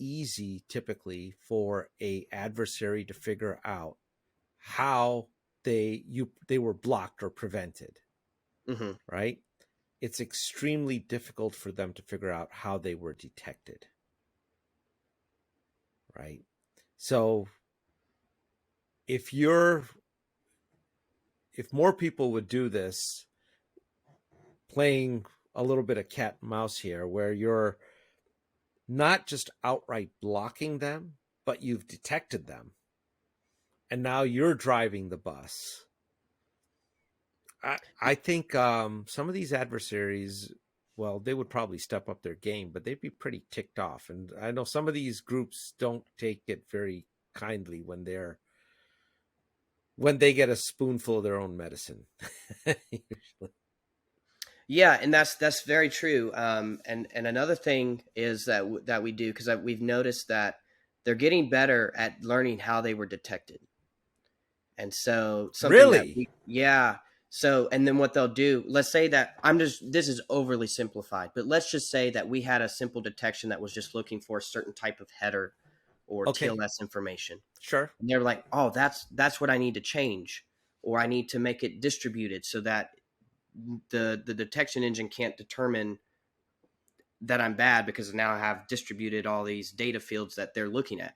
easy typically for a adversary to figure out how they were blocked or prevented, Mm-hmm. right? It's extremely difficult for them to figure out how they were detected, right? So if more people would do this, playing a little bit of cat and mouse here, where you're not just outright blocking them, but you've detected them, and now you're driving the bus. I think some of these adversaries, well, they would probably step up their game, but they'd be pretty ticked off. And I know some of these groups don't take it very kindly when they get a spoonful of their own medicine. Yeah, and that's very true. And another thing is that we do, because we've noticed that they're getting better at learning how they were detected. And so something that Really? we, yeah. So, and then what they'll do, let's say that this is overly simplified, but let's just say that we had a simple detection that was just looking for a certain type of header or Okay, TLS information. sure. And they're like, oh, that's what I need to change, or I need to make it distributed so that the detection engine can't determine that I'm bad, because now I have distributed all these data fields that they're looking at.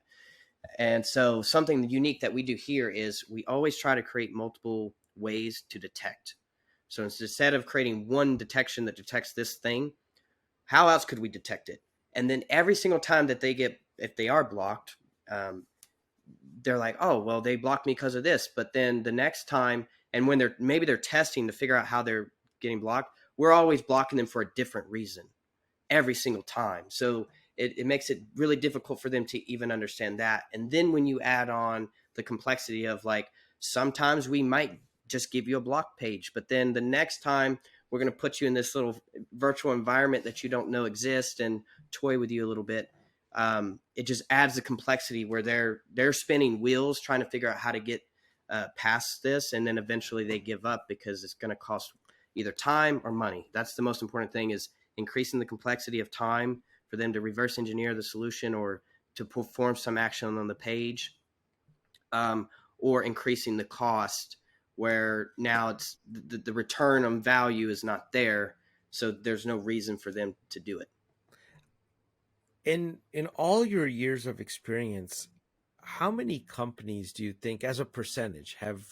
And so something unique that we do here is we always try to create multiple ways to detect. So instead of creating one detection that detects this thing, how else could we detect it? And then every single time that if they are blocked, they're like, oh, well, they blocked me because of this. But then the next time, and when they're testing to figure out how they're getting blocked, we're always blocking them for a different reason every single time. So it makes it really difficult for them to even understand that. And then when you add on the complexity of, like, sometimes we might just give you a block page, but then the next time we're going to put you in this little virtual environment that you don't know exists and toy with you a little bit. It just adds the complexity where they're spinning wheels trying to figure out how to get past this, and then eventually they give up because it's going to cost either time or money. That's the most important thing, is increasing the complexity of time for them to reverse engineer the solution or to perform some action on the page, or increasing the cost where now it's the return on value is not there, so there's no reason for them to do it. In all your years of experience, how many companies do you think, as a percentage, have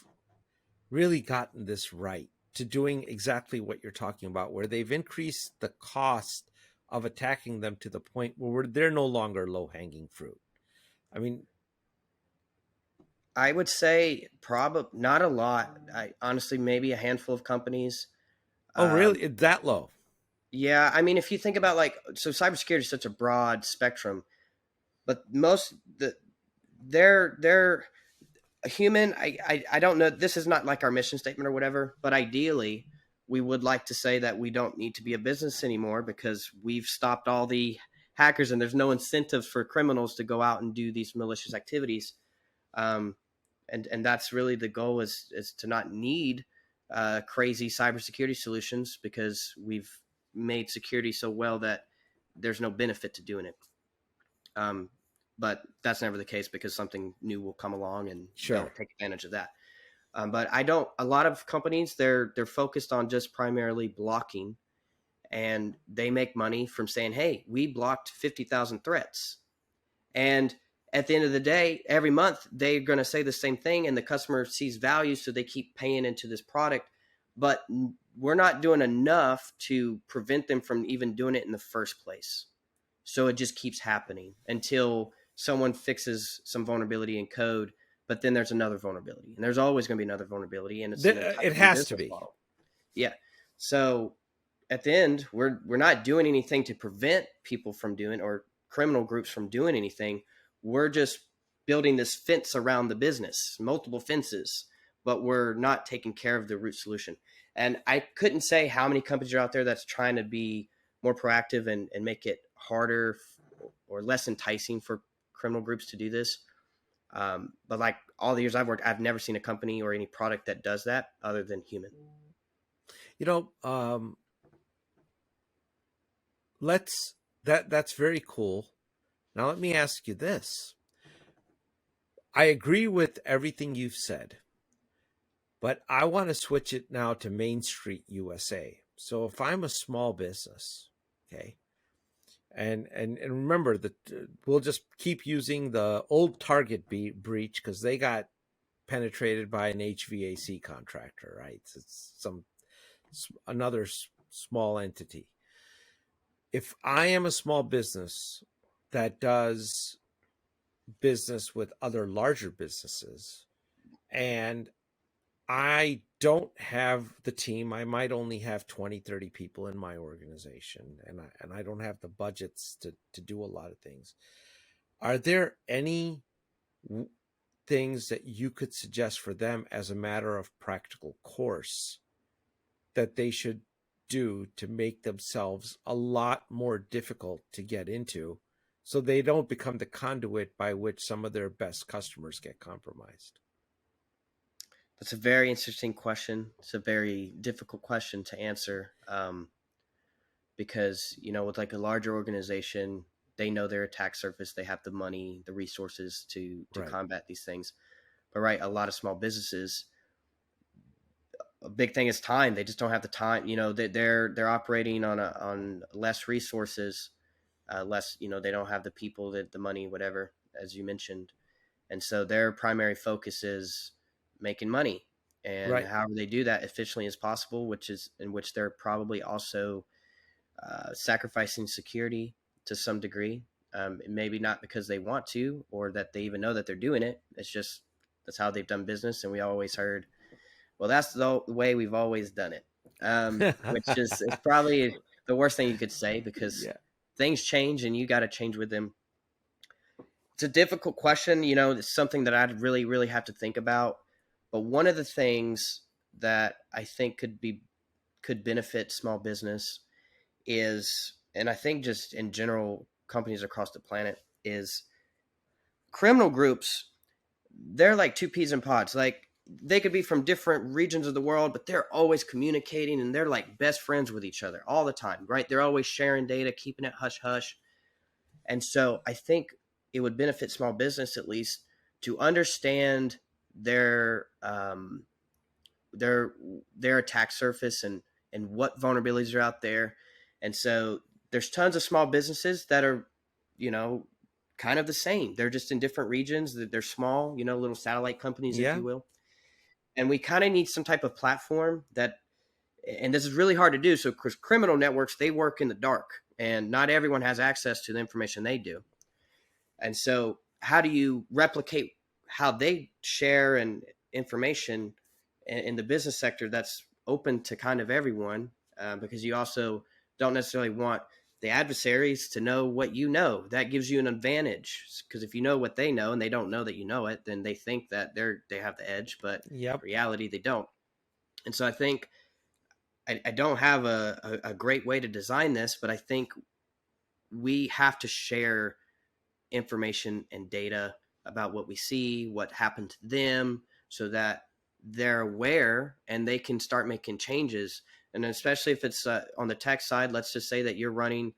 really gotten this right to doing exactly what you're talking about, where they've increased the cost of attacking them to the point where they're no longer low hanging fruit? I mean, I would say probably not a lot. I honestly, maybe a handful of companies. oh, um, really? That low? yeah, I mean, if you think about, like, so cybersecurity is such a broad spectrum, but most they're a human. I don't know, this is not like our mission statement or whatever, but ideally we would like to say that we don't need to be a business anymore because we've stopped all the hackers and there's no incentives for criminals to go out and do these malicious activities. um, and that's really the goal, is to not need crazy cybersecurity solutions, because we've made security so well that there's no benefit to doing it. um, but that's never the case, because something new will come along and they'll Sure. take advantage of that. But I don't. A lot of companies, they're focused on just primarily blocking, and they make money from saying, "Hey, we blocked 50,000 threats," and at the end of the day, every month they're going to say the same thing, and the customer sees value, so they keep paying into this product. But we're not doing enough to prevent them from even doing it in the first place. So it just keeps happening until someone fixes some vulnerability in code, but then there's another vulnerability, and there's always going to be another vulnerability, and it's an It entirely new has to business be. model. Yeah. So at the end, we're not doing anything to prevent people from doing, or criminal groups from doing anything. We're just building this fence around the business, multiple fences, but we're not taking care of the root solution. And I couldn't say how many companies are out there that's trying to be more proactive and make it harder or less enticing for criminal groups to do this. But like all the years I've worked, I've never seen a company or any product that does that other than human. You know, let's that's very cool. Now let me ask you this. I agree with everything you've said, but I want to switch it now to Main Street USA. So if I'm a small business, okay, and remember that we'll just keep using the old Target breach because they got penetrated by an HVAC contractor, right? It's some another small entity. If I am a small business, that does business with other larger businesses, and I don't have the team. I might only have 20, 30 people in my organization, and I don't have the budgets to do a lot of things. Are there any things that you could suggest for them as a matter of practical course that they should do to make themselves a lot more difficult to get into so they don't become the conduit by which some of their best customers get compromised? That's a very interesting question. It's a very difficult question to answer, because, with like a larger organization, they know their attack surface, they have the money, the resources to Right. combat these things. But right, a lot of small businesses, a big thing is time. They just don't have the time. They're operating on less resources, less. They don't have the people, the money, whatever, as you mentioned, and so their primary focus is making money, and Right. however they do that efficiently as possible, which is in which they're probably also sacrificing security to some degree. Maybe not because they want to or that they even know that they're doing it. It's just that's how they've done business, and we always heard, well, that's the way we've always done it, which is probably the worst thing you could say because Yeah. things change and you got to change with them. It's a difficult question. It's something that I'd really, really have to think about. But one of the things that I think could benefit small business is, and I think just in general, companies across the planet, is criminal groups. They're like two peas in pods. Like they could be from different regions of the world, but they're always communicating and they're like best friends with each other all the time, right? They're always sharing data, keeping it hush hush. And so I think it would benefit small business at least to understand their um, their their attack surface and what vulnerabilities are out there. And so there's tons of small businesses that are, you know, kind of the same. They're just in different regions. They're small, little satellite companies, if Yeah. you will. And we kind of need some type of platform that, and this is really hard to do. So, because criminal networks, they work in the dark, and not everyone has access to the information they do. And so, how do you replicate how they share and information in the business sector that's open to kind of everyone? Because you also don't necessarily want the adversaries to know what you know. That gives you an advantage because if you know what they know and they don't know that you know it, then they think that they have the edge, but Yep. in reality they don't. And so I think I don't have a great way to design this, but I think we have to share information and data about what we see, what happened to them, so that they're aware and they can start making changes. And especially if it's on the tech side, let's just say that you're running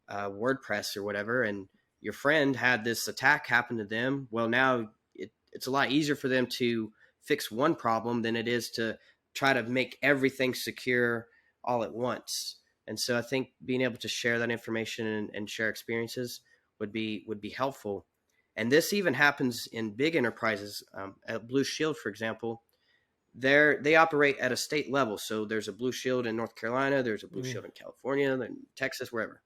WordPress or whatever, and your friend had this attack happen to them. Well, now it's a lot easier for them to fix one problem than it is to try to make everything secure all at once. And so I think being able to share that information and share experiences would be helpful. And this even happens in big enterprises. At Blue Shield, for example, they operate at a state level. So there's a Blue Shield in North Carolina, there's a Blue Mm. Shield in California, in Texas, wherever.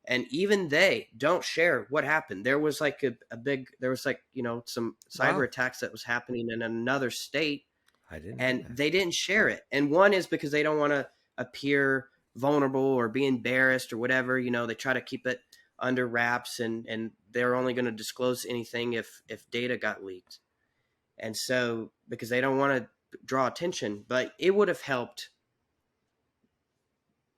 And even they don't share what happened. There was like there was like, some cyber Wow. attacks that was happening in another state, I didn't know and that. they didn't share it. And one is because they don't want to appear vulnerable or be embarrassed or whatever. They try to keep it under wraps, and they're only going to disclose anything if data got leaked. And so because they don't want to draw attention, but it would have helped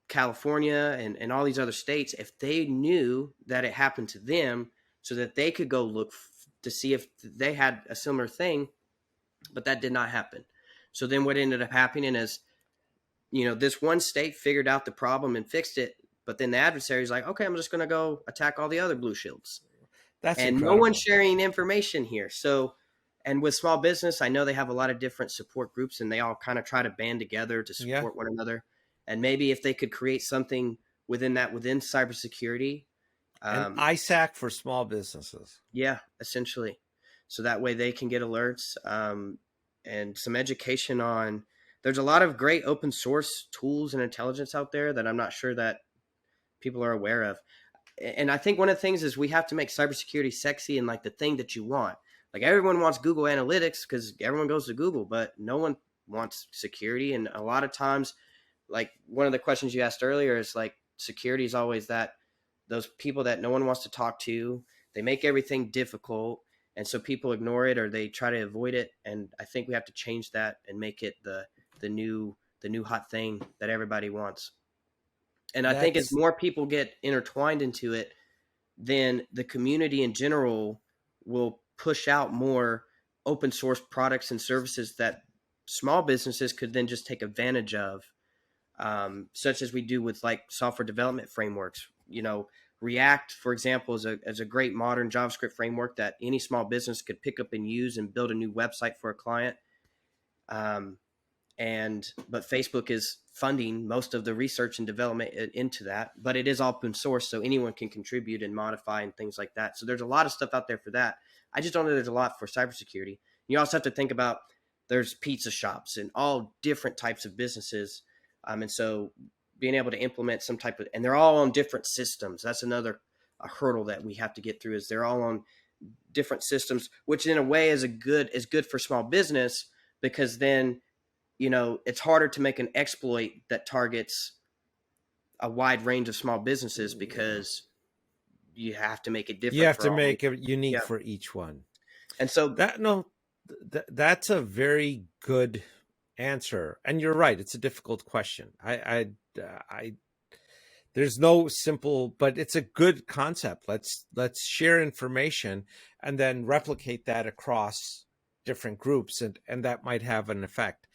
California and all these other states if they knew that it happened to them so that they could go look to see if they had a similar thing, but that did not happen. So then what ended up happening is, this one state figured out the problem and fixed it, but then the adversary is like, okay, I'm just going to go attack all the other blue shields. That's And no one's incredible. sharing information here. So, and with small business, I know they have a lot of different support groups and they all kind of try to band together to Yeah. support one another. And maybe if they could create something within cybersecurity, And um, ISAC for small businesses. yeah, essentially. So that way they can get alerts, and some education on. There's a lot of great open source tools and intelligence out there that I'm not sure that people are aware of. And I think one of the things is we have to make cybersecurity sexy and like the thing that you want. Like everyone wants Google Analytics because everyone goes to Google, but no one wants security. And a lot of times, like one of the questions you asked earlier is like security is always that those people that no one wants to talk to. They make everything difficult, and so people ignore it or they try to avoid it. And I think we have to change that and make it the new hot thing that everybody wants. And I think as That's more people get intertwined into it, then the community in general will push out more open source products and services that small businesses could then just take advantage of, such as we do with like software development frameworks. React, for example, is a great modern JavaScript framework that any small business could pick up and use and build a new website for a client. But Facebook is funding most of the research and development into that, but it is open source, so anyone can contribute and modify and things like that. So there's a lot of stuff out there for that. I just don't know there's a lot for cybersecurity. You also have to think about there's pizza shops and all different types of businesses. And so being able to implement some type of, and they're all on different systems. That's another hurdle that we have to get through, is they're all on different systems, which in a way is good for small business, because then, it's harder to make an exploit that targets a wide range of small businesses because you have to make it different. You have to make it unique Yeah. for each one. And so that's a very good answer. And you're right. It's a difficult question. I there's no simple, but it's a good concept. Let's share information and then replicate that across different groups, and that might have an effect.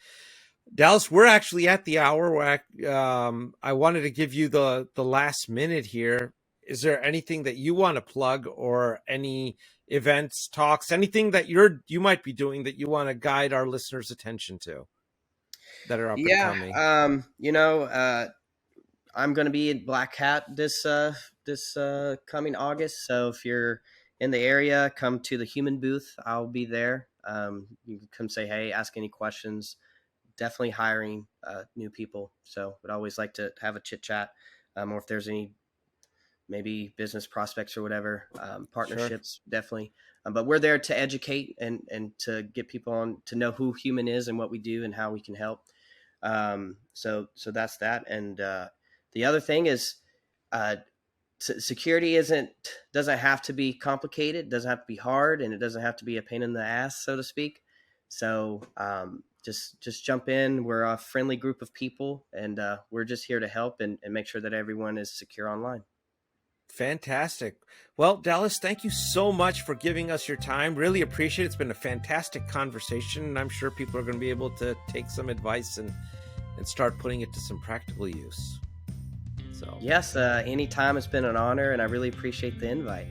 Dallas, we're actually at the hour. I wanted to give you the last minute here. Is there anything that you want to plug, or any events, talks, anything that you might be doing that you want to guide our listeners' attention to that are up and coming? I'm going to be in Black Hat this coming August. So if you're in the area, come to the Human booth. I'll be there. You can come say hey, ask any questions. Definitely hiring new people. So would always like to have a chit chat, or if there's any maybe business prospects or whatever, partnerships. Sure. Definitely. But we're there to educate and to get people on to know who Human is and what we do and how we can help. So that's that. And the other thing is, security doesn't have to be complicated, doesn't have to be hard, and it doesn't have to be a pain in the ass, so to speak. So just jump in. We're a friendly group of people, and we're just here to help and make sure that everyone is secure online. Fantastic. Well, Dallas, thank you so much for giving us your time. Really appreciate it. It's been a fantastic conversation, and I'm sure people are going to be able to take some advice and start putting it to some practical use. So yes, anytime. It's been an honor, and I really appreciate the invite.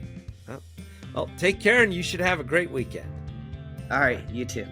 Well, take care, and you should have a great weekend. All right, you too.